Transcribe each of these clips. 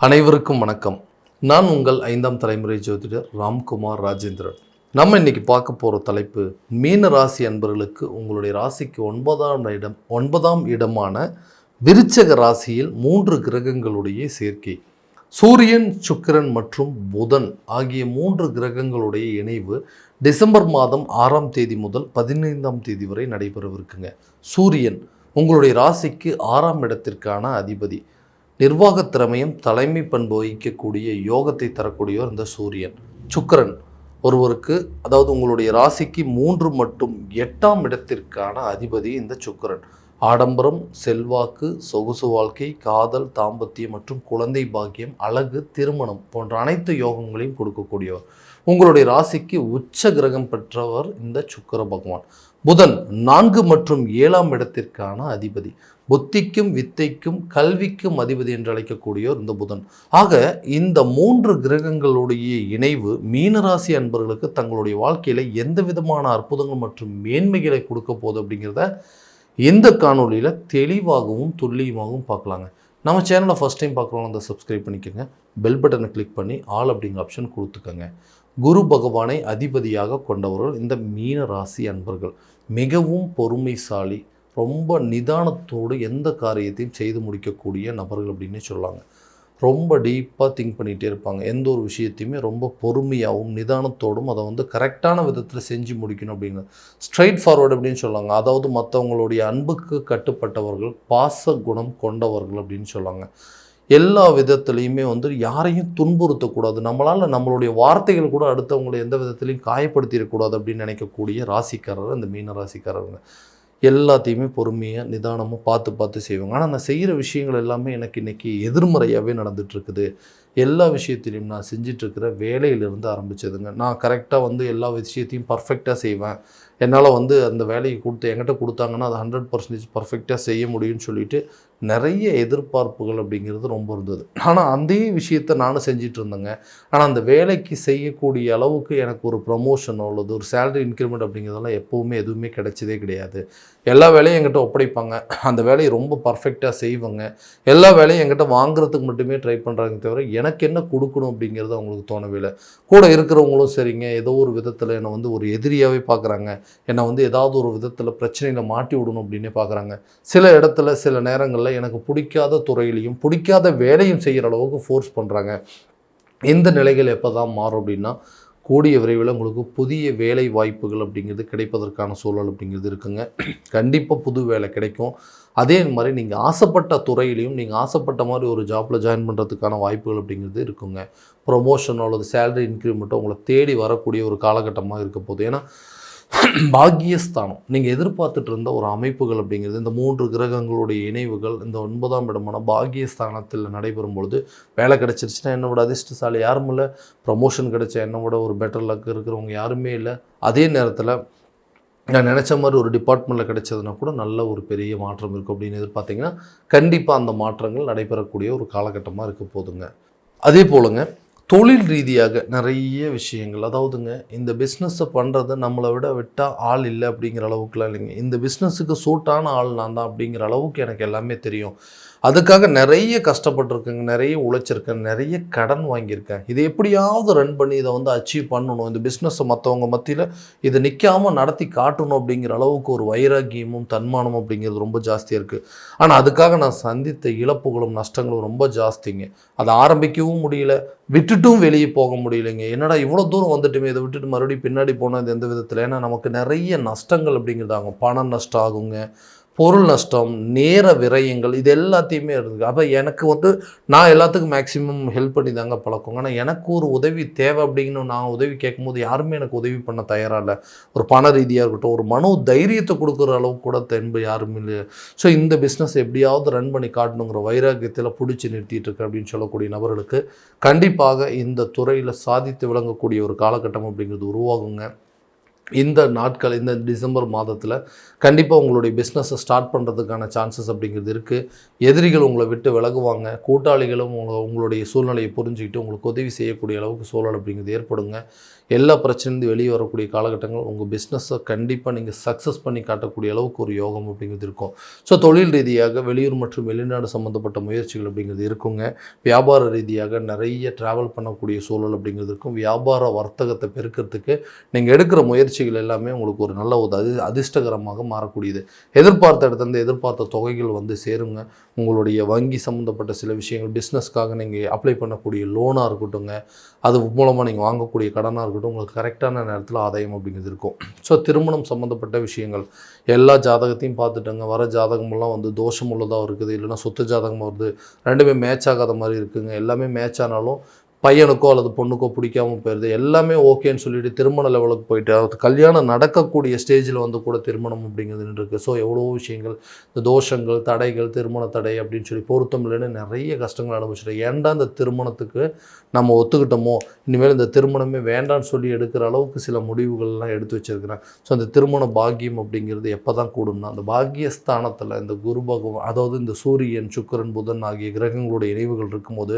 அனைவருக்கும் வணக்கம். நான் உங்கள் 5ஆம் தலைமுறை ஜோதிடர் ராம்குமார் ராஜேந்திரன். நம்ம இன்னைக்கு பார்க்க போகிற தலைப்பு, மீன ராசி அன்பர்களுக்கு உங்களுடைய ராசிக்கு ஒன்பதாம் இடமான விருச்சக ராசியில் 3 கிரகங்களுடைய சேர்க்கை. சூரியன், சுக்கிரன் மற்றும் புதன் ஆகிய 3 கிரகங்களுடைய இணைவு டிசம்பர் மாதம் 6ஆம் தேதி முதல் 15ஆம் தேதி வரை நடைபெறவிருக்குங்க. சூரியன் உங்களுடைய ராசிக்கு 6ஆம் இடத்திற்கான அதிபதி. நிர்வாகத் திறமையும் தலைமை பண்பு வகிக்கக்கூடிய யோகத்தை தரக்கூடியவர் இந்த சூரியன். சுக்கிரன் ஒருவருக்கு, அதாவது உங்களுடைய ராசிக்கு 3 மற்றும் 8ஆம் இடத்திற்கான அதிபதி இந்த சுக்கிரன். ஆடம்பரம், செல்வாக்கு, சொகுசு வாழ்க்கை, காதல், தாம்பத்தியம் மற்றும் குழந்தை பாக்கியம், அழகு, திருமணம் போன்ற அனைத்து யோகங்களையும் கொடுக்கக்கூடியவர். உங்களுடைய ராசிக்கு உச்ச கிரகம் பெற்றவர் இந்த சுக்கிர பகவான். புதன் 4 மற்றும் 7ஆம் இடத்திற்கான அதிபதி. புத்திக்கும் வித்தைக்கும் கல்விக்கும் அதிபதி என்று அழைக்கக்கூடியவர் இந்த புதன். ஆக இந்த 3 கிரகங்களுடைய இணைவு மீனராசி அன்பர்களுக்கு தங்களுடைய வாழ்க்கையில் எந்த விதமான அற்புதங்கள் மற்றும் மேன்மைகளை கொடுக்க போகுது அப்படிங்கிறத இந்த காணொலியில் தெளிவாகவும் துல்லியமாகவும் பார்க்கலாங்க. நம்ம சேனலை ஃபஸ்ட் டைம் பார்க்குறவங்க அந்த சப்ஸ்கிரைப் பண்ணிக்கோங்க. பெல் பட்டனை கிளிக் பண்ணி ஆல் அப்படிங்கிற ஆப்ஷன் கொடுத்துக்கோங்க. குரு பகவானை அதிபதியாக கொண்டவர்கள் இந்த மீன ராசி அன்பர்கள். மிகவும் பொறுமைசாலி, ரொம்ப நிதானத்தோடு எந்த காரியத்தையும் செய்து முடிக்கக்கூடிய நபர்கள் அப்படின்னு சொல்லாங்க. ரொம்ப டீப்பாக திங்க் பண்ணிகிட்டே இருப்பாங்க. எந்த ஒரு விஷயத்தையுமே ரொம்ப பொறுமையாகவும் நிதானத்தோடும் அதை கரெக்டான விதத்தில் செஞ்சு முடிக்கணும் அப்படின்னு ஸ்ட்ரைட் ஃபார்வர்டு அப்படின்னு சொல்லாங்க. அதாவது மற்றவங்களுடைய அன்புக்கு கட்டுப்பட்டவர்கள், பாச குணம் கொண்டவர்கள் அப்படின்னு சொல்லாங்க. எல்லா விதத்துலேயுமே யாரையும் துன்புறுத்தக்கூடாது, நம்மளால் நம்மளுடைய வார்த்தைகள் கூட அடுத்தவங்களை எந்த விதத்துலையும் காயப்படுத்திடக்கூடாது அப்படின்னு நினைக்கக்கூடிய ராசிக்காரர் இந்த மீன ராசிக்காரருங்க. எல்லாத்தையுமே பொறுமையாக நிதானமாக பார்த்து செய்வாங்க. ஆனால் நான் செய்கிற விஷயங்கள் எல்லாமே எனக்கு இன்றைக்கி எதிர்மறையாகவே நடந்துகிட்ருக்குது. எல்லா விஷயத்திலையும் நான் செஞ்சிட்ருக்கிற வேலையிலிருந்து ஆரம்பித்ததுங்க. நான் கரெக்டாக எல்லா விஷயத்தையும் பர்ஃபெக்டாக செய்வேன். என்னால் அந்த வேலையை என்கிட்ட கொடுத்தாங்கன்னா அது 100% பர்ஃபெக்டாக செய்ய முடியும்னு சொல்லிட்டு நிறைய எதிர்பார்ப்புகள் அப்படிங்கிறது ரொம்ப இருந்தது. ஆனால் அதே விஷயத்தை நானும் செஞ்சிட்டு இருந்தேங்க. ஆனால் அந்த வேலைக்கு செய்யக்கூடிய அளவுக்கு எனக்கு ஒரு ப்ரமோஷனோ அல்லது ஒரு சேலரி இன்க்ரிமெண்ட் அப்படிங்கிறதெல்லாம் எப்போவுமே எதுவுமே கிடைச்சதே கிடையாது. எல்லா வேலையும் என்கிட்ட ஒப்படைப்பாங்க, அந்த வேலையை ரொம்ப பர்ஃபெக்டாக செய்வாங்க. எல்லா வேலையும் என்கிட்ட வாங்குறதுக்கு மட்டுமே ட்ரை பண்ணுறாங்க தவிர எனக்கு என்ன கொடுக்கணும் அப்படிங்கிறது அவங்களுக்கு தோணவே இல்லை. கூட இருக்கிறவங்களும் சரிங்க, ஏதோ ஒரு விதத்தில் என்னை ஒரு எதிரியாகவே பார்க்குறாங்க. என்னை ஏதாவது ஒரு விதத்தில் பிரச்சனையில் மாட்டி விடணும் அப்படின்னே பார்க்குறாங்க. சில இடத்துல சில நேரங்களில் எனக்கு பிடிக்காத துறையிலையும் பிடிக்காத வேலையும் செய்கிற அளவுக்கு ஃபோர்ஸ் பண்ணுறாங்க. இந்த நிலைகள் எப்போ தான் மாறும் அப்படின்னா, கூடிய விரைவில் உங்களுக்கு புதிய வேலை வாய்ப்புகள் அப்படிங்கிறது கிடைப்பதற்கான சூழல் அப்படிங்கிறது இருக்குங்க. கண்டிப்பாக புது வேலை கிடைக்கும். அதே மாதிரி நீங்கள் ஆசைப்பட்ட துறையிலையும் நீங்கள் ஆசைப்பட்ட மாதிரி ஒரு ஜாப்பில் ஜாயின் பண்ணுறதுக்கான வாய்ப்புகள் அப்படிங்கிறது இருக்குங்க. ப்ரொமோஷனோ அல்லது சேலரி இன்க்ரிமெண்ட்டோ உங்களை தேடி வரக்கூடிய ஒரு காலகட்டமாக இருக்க போகுது. ஏன்னா பாக்கியஸ்தானம் நீங்கள் எதிர்பார்த்துட்டு இருந்த ஒரு அமைப்புகள் அப்படிங்கிறது, இந்த 3 கிரகங்களுடைய இணைவுகள் இந்த 9ஆம் இடமான பாக்கியஸ்தானத்தில் நடைபெறும் பொழுது வேலை கிடச்சிருச்சுன்னா என்னை விட அதிர்ஷ்டசாலி யாரும் இல்லை. ப்ரமோஷன் கிடைச்ச என்னை விட ஒரு பெட்டர் லக் இருக்கிறவங்க யாருமே இல்லை. அதே நேரத்தில் நான் நினச்ச மாதிரி ஒரு டிபார்ட்மெண்ட்டில் கிடைச்சதுன்னா கூட நல்ல ஒரு பெரிய மாற்றம் இருக்கும் அப்படின்னு எதிர்பார்த்திங்கன்னா கண்டிப்பாக அந்த மாற்றங்கள் நடைபெறக்கூடிய ஒரு காலகட்டமாக இருக்க போதுங்க. அதே போலுங்க தொழில் ரீதியாக நிறைய விஷயங்கள், அதாவதுங்க இந்த பிஸ்னஸை பண்ணுறது நம்மளை விட்டால் ஆள் இல்லை அப்படிங்கிற அளவுக்குலாம் இல்லைங்க. இந்த பிஸ்னஸுக்கு சூட்டான ஆள் நான் தான் அப்படிங்கிற அளவுக்கு எனக்கு எல்லாமே தெரியும். அதுக்காக நிறைய கஷ்டப்பட்டுருக்கேங்க, நிறைய உழைச்சிருக்கேன், நிறைய கடன் வாங்கியிருக்கேன். இதை எப்படியாவது ரன் பண்ணி இதை அச்சீவ் பண்ணணும், இந்த பிஸ்னஸை மற்றவங்க மத்தியில் இதை நிற்காமல் நடத்தி காட்டணும் அப்படிங்கிற அளவுக்கு ஒரு வைராக்கியமும் தன்மானமும் அப்படிங்கிறது ரொம்ப ஜாஸ்தியாக இருக்குது. ஆனால் அதுக்காக நான் சந்தித்த இழப்புகளும் நஷ்டங்களும் ரொம்ப ஜாஸ்திங்க. அதை ஆரம்பிக்கவும் முடியல, விட்டுட்டும் வெளியே போக முடியலைங்க. என்னடா இவ்வளோ தூரம் வந்துட்டுமே, இதை விட்டுட்டு மறுபடியும் பின்னாடி போனது எந்த விதத்தில்? ஏன்னா நமக்கு நிறைய நஷ்டங்கள் அப்படிங்கிறது ஆகும். பணம் நஷ்டம் ஆகுங்க, பொருள் நஷ்டம், நேர விரயங்கள், இது எல்லாத்தையுமே இருக்குது. அப்போ எனக்கு நான் எல்லாத்துக்கும் மேக்ஸிமம் ஹெல்ப் பண்ணி தாங்க பழக்கங்க. ஆனால் எனக்கு ஒரு உதவி தேவை அப்படிங்கன்னு நான் உதவி கேட்கும்போது யாருமே எனக்கு உதவி பண்ண தயாராக இல்லை. ஒரு பண ரீதியாக இருக்கட்டும், ஒரு மனோ தைரியத்தை கொடுக்குற அளவுக்கு கூட தென்பு யாருமே இல்லை. ஸோ இந்த பிஸ்னஸ் எப்படியாவது ரன் பண்ணி காட்டணுங்கிற வைராக்கியத்தில் பிடிச்சி நிறுத்திட்டு இருக்கு அப்படின்னு சொல்லக்கூடிய நபர்களுக்கு கண்டிப்பாக இந்த துறையில் சாதித்து விளங்கக்கூடிய ஒரு காலகட்டம் அப்படிங்கிறது உருவாகுங்க. இந்த நாட்கள், இந்த டிசம்பர் மாதத்தில் கண்டிப்பாக உங்களுடைய பிஸ்னஸை ஸ்டார்ட் பண்ணுறதுக்கான சான்சஸ் அப்படிங்கிறது இருக்குது. எதிரிகள் உங்களை விட்டு விலகுவாங்க. கூட்டாளிகளும் உங்களுடைய சூழ்நிலையை புரிஞ்சுக்கிட்டு உங்களுக்கு உதவி செய்யக்கூடிய அளவுக்கு சூழல் அப்படிங்கிறது ஏற்படுங்க. எல்லா பிரச்சனையிலேருந்து வெளியே வரக்கூடிய காலகட்டங்கள், உங்கள் பிஸ்னஸை கண்டிப்பாக நீங்கள் சக்ஸஸ் பண்ணி காட்டக்கூடிய அளவுக்கு ஒரு யோகம் அப்படிங்கிறது இருக்கும். ஸோ தொழில் ரீதியாக வெளியூர் மற்றும் வெளிநாடு சம்மந்தப்பட்ட முயற்சிகள் அப்படிங்கிறது இருக்குங்க. வியாபார ரீதியாக நிறைய ட்ராவல் பண்ணக்கூடிய சூழல் அப்படிங்கிறது இருக்கும். வியாபார வர்த்தகத்தை பெருக்கிறதுக்கு நீங்கள் எடுக்கிற முயற்சிகள் எல்லாமே உங்களுக்கு ஒரு நல்ல ஒரு அதிர்ஷ்டகரமாக மாறக்கூடியது. எதிர்பார்த்த இடத்துலேருந்து எதிர்பார்த்த தொகைகள் வந்து சேருங்க. உங்களுடைய வங்கி சம்மந்தப்பட்ட சில விஷயங்கள், பிஸ்னஸ்க்காக நீங்கள் அப்ளை பண்ணக்கூடிய லோனாக இருக்கட்டுங்க, அது மூலமாக நீங்கள் வாங்கக்கூடிய கடனாக இருக்கட்டும், உங்களுக்கு கரெக்டான நேரத்தில் ஆதாயம் அப்படிங்கிறது இருக்கும். ஸோ திருமணம் சம்மந்தப்பட்ட விஷயங்கள் எல்லா ஜாதகத்தையும் பார்த்துட்டோங்க. வர ஜாதகமெல்லாம் வந்து தோஷம் உள்ளதாக இருக்குது, இல்லைன்னா சொத்து ஜாதகமாக வருது, ரெண்டுமே மேட்ச் ஆகாத மாதிரி இருக்குங்க. எல்லாமே மேட்ச் ஆனாலும் பையனுக்கோ அல்லது பொண்ணுக்கோ பிடிக்காமல் போயிடுது. எல்லாமே ஓகேன்னு சொல்லிட்டு திருமண லெவலுக்கு போயிட்டு அது கல்யாணம் நடக்கக்கூடிய ஸ்டேஜில் வந்து கூட திருமணம் அப்படிங்கிறது இருக்குது. ஸோ எவ்வளோ விஷயங்கள், இந்த தோஷங்கள், தடைகள், திருமண தடை அப்படின்னு சொல்லி பொருத்தம் இல்லைன்னு நிறைய கஷ்டங்கள் அனுபவிச்சிட்டோம். ஏன்டா இந்த திருமணத்துக்கு நம்ம ஒத்துக்கிட்டோமோ, இனிமேல் இந்த திருமணமே வேண்டான்னு சொல்லி எடுக்கிற அளவுக்கு சில முடிவுகள்லாம் எடுத்து வச்சுருக்கிறேன். ஸோ அந்த திருமண பாக்கியம் அப்படிங்கிறது எப்போ தான் கூடும்னா, அந்த பாக்கியஸ்தானத்தில் இந்த குரு பகவான், அதாவது இந்த சூரியன், சுக்கிரன், புதன் ஆகிய கிரகங்களுடைய இணைவுகள் இருக்கும்போது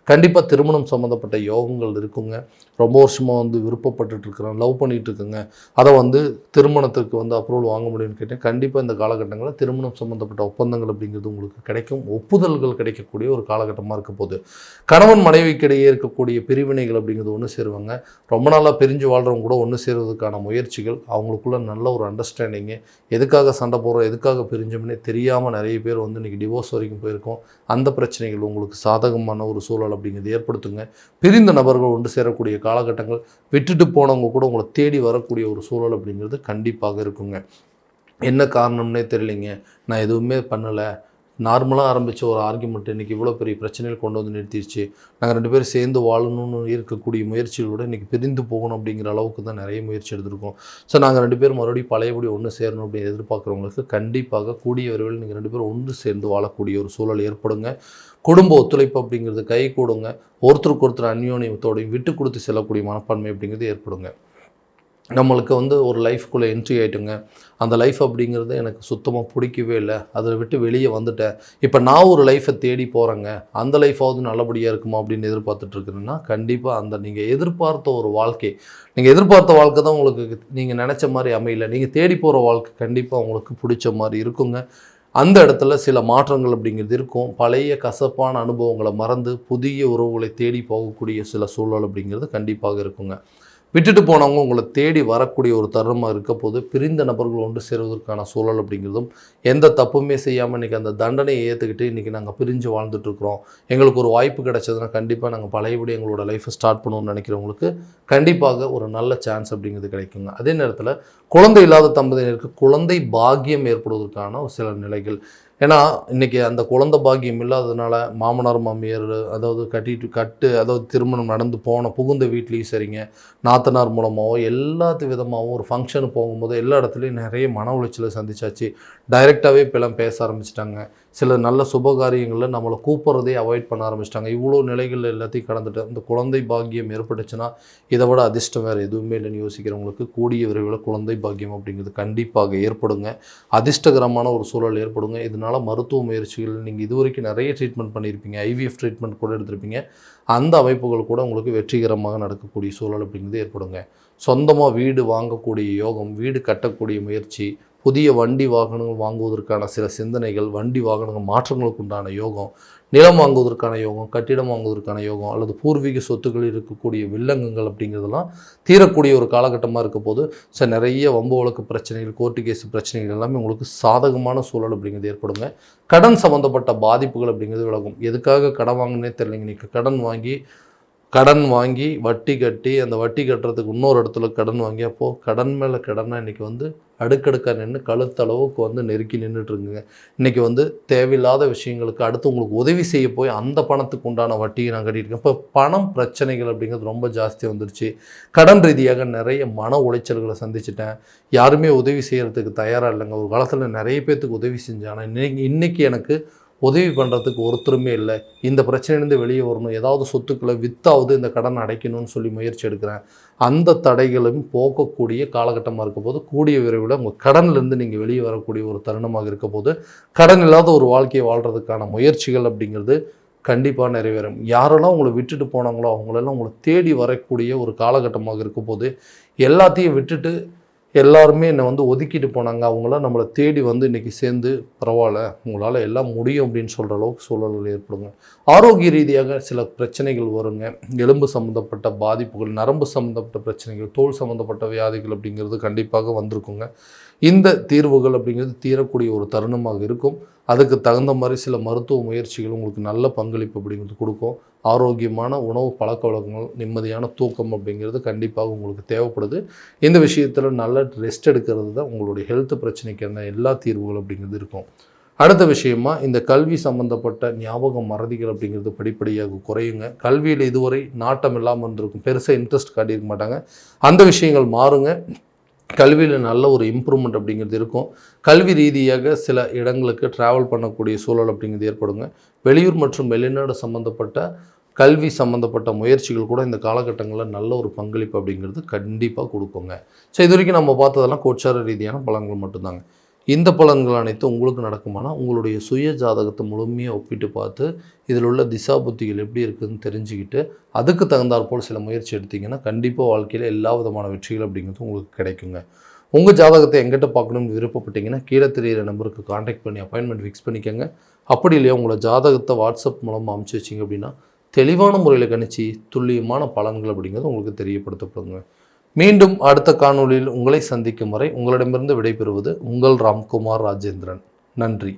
கண்டிப்பாக திருமணம் சம்மந்தப்பட்ட யோகங்கள் இருக்குங்க. ரொம்ப வருஷமாக வந்து விருப்பப்பட்டுருக்குறேன், லவ் பண்ணிகிட்ருக்குங்க, அதை வந்து திருமணத்துக்கு வந்து அப்ரூவல் வாங்க முடியும்னு கேட்டேன். கண்டிப்பாக இந்த காலகட்டங்களில் திருமணம் சம்மந்தப்பட்ட ஒப்பந்தங்கள் அப்படிங்கிறது உங்களுக்கு கிடைக்கும். ஒப்புதல்கள் கிடைக்கக்கூடிய ஒரு காலகட்டமாக இருக்க போகுது. கணவன் மனைவிக்கிடையே இருக்கக்கூடிய பிரிவினைகள் அப்படிங்கிறது ஒன்று சேருவாங்க. ரொம்ப நாளாக பிரிஞ்சு வாழ்கிறவங்க கூட ஒன்று சேருவதற்கான முயற்சிகள், அவங்களுக்குள்ள நல்ல ஒரு அண்டர்ஸ்டாண்டிங்கு, எதுக்காக சண்டை போடுறோம், எதுக்காக பிரிஞ்சோம்னே தெரியாமல் நிறைய பேர் வந்து இன்றைக்கி டிவோர்ஸ் வரைக்கும் போயிருக்கோம். அந்த பிரச்சனைகள் உங்களுக்கு சாதகமான ஒரு சூழல் அப்படிங்கிறது ஏற்படுத்துங்க. பிரிந்த நபர்கள் ஒன்று சேரக்கூடிய காலகட்டங்கள், விட்டுட்டு போனவங்க கூட உங்களை தேடி வரக்கூடிய ஒரு சூழல் அப்படிங்கிறது கண்டிப்பாக இருக்குங்க. என்ன காரணம்னே தெரியலைங்க, நான் எதுவுமே பண்ணலை, நார்மலாக ஆரம்பித்த ஒரு ஆர்கியூமெண்ட் இன்றைக்கி இவ்வளோ பெரிய பிரச்சனைகள் கொண்டு வந்து நிறுத்திடுச்சு, நாங்கள் 2 பேரும் சேர்ந்து வாழணும்னு இருக்கக்கூடிய முயற்சிகளோட இன்றைக்கி பிரிந்து போகணும் அப்படிங்கிற அளவுக்கு தான் நிறைய முயற்சி எடுத்திருக்கோம். ஸோ நாங்கள் 2 பேரும் மறுபடியும் பழையபடி ஒன்று சேரணும் அப்படின்னு எதிர்பார்க்குறவங்களுக்கு கண்டிப்பாக கூடிய விரைவில் நீங்கள் 2 பேரும் ஒன்று சேர்ந்து வாழக்கூடிய ஒரு சூழல் ஏற்படுங்க. குடும்ப ஒத்துழைப்பு அப்படிங்கிறது கை கூடுங்க. ஒருத்தருக்கு ஒருத்தர் அந்யோன்யத்தோடையும் விட்டு கொடுத்து செல்லக்கூடிய மனப்பான்மை அப்படிங்கிறது ஏற்படுங்க. நம்மளுக்கு வந்து ஒரு லைஃப்குள்ளே என்ட்ரி ஆகிட்டுங்க, அந்த லைஃப் அப்படிங்கிறது எனக்கு சுத்தமாக பிடிக்கவே இல்லை, அதை விட்டு வெளியே வந்துட்டேன், இப்போ நான் ஒரு லைஃப்பை தேடி போகிறேங்க, அந்த லைஃபாவது நல்லபடியாக இருக்குமா அப்படின்னு எதிர்பார்த்துட்ருக்குறேன்னா கண்டிப்பாக அந்த நீங்கள் எதிர்பார்த்த ஒரு வாழ்க்கை, நீங்கள் எதிர்பார்த்த வாழ்க்கை தான் உங்களுக்கு நீங்கள் நினச்ச மாதிரி அமையல, நீங்கள் தேடி போகிற வாழ்க்கை கண்டிப்பாக உங்களுக்கு பிடிச்ச மாதிரி இருக்குங்க. அந்த இடத்துல சில மாற்றங்கள் அப்படிங்கிறது இருக்கும். பழைய கசப்பான அனுபவங்களை மறந்து புதிய உறவுகளை தேடி போகக்கூடிய சில சூழல் அப்படிங்கிறது கண்டிப்பாக இருக்குங்க. விட்டுட்டு போனவங்க உங்களை தேடி வரக்கூடிய ஒரு தருணமாக இருக்க போது, பிரிந்த நபர்கள் ஒன்று சேருவதற்கான சூழல் அப்படிங்கிறதும், எந்த தப்புமே செய்யாமல் இன்றைக்கி அந்த தண்டனையை ஏற்றுக்கிட்டு இன்றைக்கி நாங்கள் பிரிஞ்சு வாழ்ந்துட்டுருக்குறோம், எங்களுக்கு ஒரு வாய்ப்பு கிடைச்சதுன்னா கண்டிப்பாக நாங்கள் பழையபடி எங்களோட லைஃப்பை ஸ்டார்ட் பண்ணணும்னு நினைக்கிறவங்களுக்கு கண்டிப்பாக ஒரு நல்ல சான்ஸ் அப்படிங்கிறது கிடைக்குங்க. அதே நேரத்தில் குழந்தை இல்லாத தம்பதியினருக்கு குழந்தை பாக்கியம் ஏற்படுவதற்கான சில நிலைகள், ஏன்னா இன்றைக்கி அந்த குழந்தை பாக்கியம் இல்லாததுனால மாமனார் மாமியார், அதாவது அதாவது திருமணம் நடந்து போன புகுந்த வீட்லேயும் சரிங்க, நாத்தனார் மூலமாகவோ எல்லாத்து விதமாகவும் ஒரு ஃபங்க்ஷனுக்கு போகும்போது எல்லா இடத்துலையும் நிறைய மன உளைச்சலை சந்திச்சாச்சு. டைரெக்டாகவே இப்போலாம் பேச ஆரம்பிச்சிட்டாங்க. சில நல்ல சுபகாரியங்களில் நம்மளை கூப்பிட்றதே அவாய்ட் பண்ண ஆரம்பிச்சிட்டாங்க. இவ்வளோ நிலைகள் எல்லாத்தையும் கடந்துட்டு இந்த குழந்தை பாக்கியம் ஏற்பட்டுச்சுன்னா இதை விட அதிர்ஷ்டம் வேறு எதுவுமே இல்லைன்னு யோசிக்கிறவங்களுக்கு கூடிய விரைவில் குழந்தை பாக்கியம் அப்படிங்கிறது கண்டிப்பாக ஏற்படுங்க. அதிர்ஷ்டகரமான ஒரு சூழல் ஏற்படுங்க. இதனால் மருத்துவ முயற்சிகள் நீங்கள் இது வரைக்கும் நிறைய ட்ரீட்மெண்ட் பண்ணியிருப்பீங்க, ஐவிஎஃப் ட்ரீட்மெண்ட் கூட எடுத்திருப்பீங்க, அந்த அமைப்புகள் கூட உங்களுக்கு வெற்றிகரமாக நடக்கக்கூடிய சூழல் அப்படிங்கிறது ஏற்படுங்க. சொந்தமாக வீடு வாங்கக்கூடிய யோகம், வீடு கட்டக்கூடிய முயற்சி, புதிய வண்டி வாகனங்கள் வாங்குவதற்கான சில சிந்தனைகள், வண்டி வாகனங்கள் மாற்றங்களுக்கு உண்டான யோகம், நிலம் வாங்குவதற்கான யோகம், கட்டிடம் வாங்குவதற்கான யோகம், அல்லது பூர்வீக சொத்துக்களில் இருக்கக்கூடிய வில்லங்கங்கள் அப்படிங்கிறதெல்லாம் தீரக்கூடிய ஒரு காலகட்டமாக இருக்க போது, நிறைய வம்பு வழக்கு பிரச்சனைகள், கோர்ட்டு கேஸ் பிரச்சனைகள் எல்லாமே உங்களுக்கு சாதகமான சூழல் அப்படிங்கிறது ஏற்படுங்க. கடன் சம்மந்தப்பட்ட பாதிப்புகள் அப்படிங்கிறது விலகும். எதுக்காக கடன் வாங்கினே தெரியலைங்க, இன்றைக்கி கடன் வாங்கி வட்டி கட்டி, அந்த வட்டி கட்டுறதுக்கு இன்னொரு இடத்துல கடன் வாங்கி, அப்போது கடன் மேலே கடனாக இன்றைக்கி வந்து அடுக்கடுக்காக நின்று கழுத்தளவுக்கு வந்து நெருக்கி நின்றுட்டுருக்குங்க. இன்றைக்கி வந்து தேவையில்லாத விஷயங்களுக்கு அடுத்து உங்களுக்கு உதவி செய்ய போய் அந்த பணத்துக்கு உண்டான வட்டியை நான் கட்டியிருக்கேன். இப்போ பணம் பிரச்சனைகள் அப்படிங்கிறது ரொம்ப ஜாஸ்தியாக வந்துருச்சு. கடன் ரீதியாக நிறைய மன உளைச்சல்களை சந்திச்சிட்டேன். யாருமே உதவி செய்கிறதுக்கு தயாராக இல்லைங்க. ஒரு காலத்தில் நிறைய பேர்த்துக்கு உதவி செஞ்சேன், ஆனால் இன்றைக்கி எனக்கு உதவி பண்ணுறதுக்கு ஒருத்தருமே இல்லை. இந்த பிரச்சனையிலேருந்து வெளியே வரணும், ஏதாவது சொத்துக்களை வித்தாவது இந்த கடன் அடைக்கணும்னு சொல்லி முயற்சி எடுக்கிறேன். அந்த தடைகளும் போக்கக்கூடிய காலகட்டமாக இருக்க போது, கூடிய விரைவில் உங்கள் கடன்லேருந்து நீங்கள் வெளியே வரக்கூடிய ஒரு தருணமாக இருக்க போது, கடன் இல்லாத ஒரு வாழ்க்கையை வாழ்கிறதுக்கான முயற்சிகள் அப்படிங்கிறது கண்டிப்பாக நிறைவேறும். யாரெல்லாம் உங்களை விட்டுட்டு போனாங்களோ அவங்களெல்லாம் உங்களை தேடி வரக்கூடிய ஒரு காலகட்டமாக இருக்கும்போது, எல்லாத்தையும் விட்டுட்டு எல்லாருமே என்னை வந்து ஒதுக்கிட்டு போனாங்க, அவங்களாம் நம்மளை தேடி வந்து இன்றைக்கி சேர்ந்து பரவாயில்ல உங்களால் எல்லாம் முடியும் அப்படின்னு சொல்கிற அளவுக்கு சூழல்கள் ஏற்படுங்க. ஆரோக்கிய ரீதியாக சில பிரச்சனைகள் வருங்க. எலும்பு சம்மந்தப்பட்ட பாதிப்புகள், நரம்பு சம்மந்தப்பட்ட பிரச்சனைகள், தோல் சம்மந்தப்பட்ட வியாதிகள் அப்படிங்கிறது கண்டிப்பாக வந்திருக்குங்க. இந்த தீர்வுகள் அப்படிங்கிறது தீரக்கூடிய ஒரு தருணமாக இருக்கும். அதுக்கு தகுந்த மாதிரி சில மருத்துவ முயற்சிகள் உங்களுக்கு நல்ல பங்களிப்பு அப்படிங்கிறது கொடுக்கும். ஆரோக்கியமான உணவு பழக்க வழக்கங்கள், நிம்மதியான தூக்கம் அப்படிங்கிறது கண்டிப்பாக உங்களுக்கு தேவைப்படுது. இந்த விஷயத்தில் நல்ல ரெஸ்ட் எடுக்கிறது தான் உங்களுடைய ஹெல்த் பிரச்சனைக்கான எல்லா தீர்வுகள் அப்படிங்கிறது இருக்கும். அடுத்த விஷயமா இந்த கல்வி சம்மந்தப்பட்ட ஞாபகம் மறதிகள் அப்படிங்கிறது படிப்படியாக குறையுங்க. கல்வியில் இதுவரை நாட்டம் இல்லாமல் இருந்திருக்கும், பெருசாக இன்ட்ரெஸ்ட் காட்டியிருக்க மாட்டாங்க. அந்த விஷயங்கள் மாறுங்க. கல்வியில் நல்ல ஒரு இம்ப்ரூவ்மெண்ட் அப்படிங்கிறது இருக்கும். கல்வி ரீதியாக சில இடங்களுக்கு ட்ராவல் பண்ணக்கூடிய சூழல் அப்படிங்கிறது ஏற்படுங்க. வெளியூர் மற்றும் வெளிநாடு சம்மந்தப்பட்ட கல்வி சம்மந்தப்பட்ட முயற்சிகள் கூட இந்த காலகட்டங்களில் நல்ல ஒரு பங்களிப்பு அப்படிங்கிறது கண்டிப்பாக கொடுக்குங்க. ஸோ இது வரைக்கும் நம்ம பார்த்ததெல்லாம் கோச்சார ரீதியான பலன்கள் மட்டும்தாங்க. இந்த பலன்கள் அனைத்தும் உங்களுக்கு நடக்குமானா உங்களுடைய சுய ஜாதகத்தை முழுமையாக ஒப்பிட்டு பார்த்து இதில் உள்ள திசா புத்திகள் எப்படி இருக்குதுன்னு தெரிஞ்சுக்கிட்டு அதுக்கு தகுந்தாற்போல் சில முயற்சி எடுத்திங்கன்னா கண்டிப்பாக வாழ்க்கையில் எல்லா விதமான வெற்றிகள் அப்படிங்கிறது உங்களுக்கு கிடைக்குங்க. உங்கள் ஜாதகத்தை எங்கிட்ட பார்க்கணும்னு விருப்பப்பட்டீங்கன்னா கீழே தெரியிற நம்பருக்கு கான்டாக்ட் பண்ணி அப்பாயின்மெண்ட் ஃபிக்ஸ் பண்ணிக்கோங்க. அப்படி இல்லையா உங்களை ஜாதகத்தை வாட்ஸ்அப் மூலமாக அனுப்பிச்சி வச்சிங்க அப்படின்னா தெளிவான முறையில் கணிச்சு துல்லியமான பலன்கள் அப்படிங்கிறது உங்களுக்கு தெரியப்படுத்தப்படுங்க. மீண்டும் அடுத்த காணொளியில் உங்களை சந்திக்கும் வரை உங்களிடமிருந்து விடைபெறுவது உங்கள் ராம்குமார் ராஜேந்திரன். நன்றி.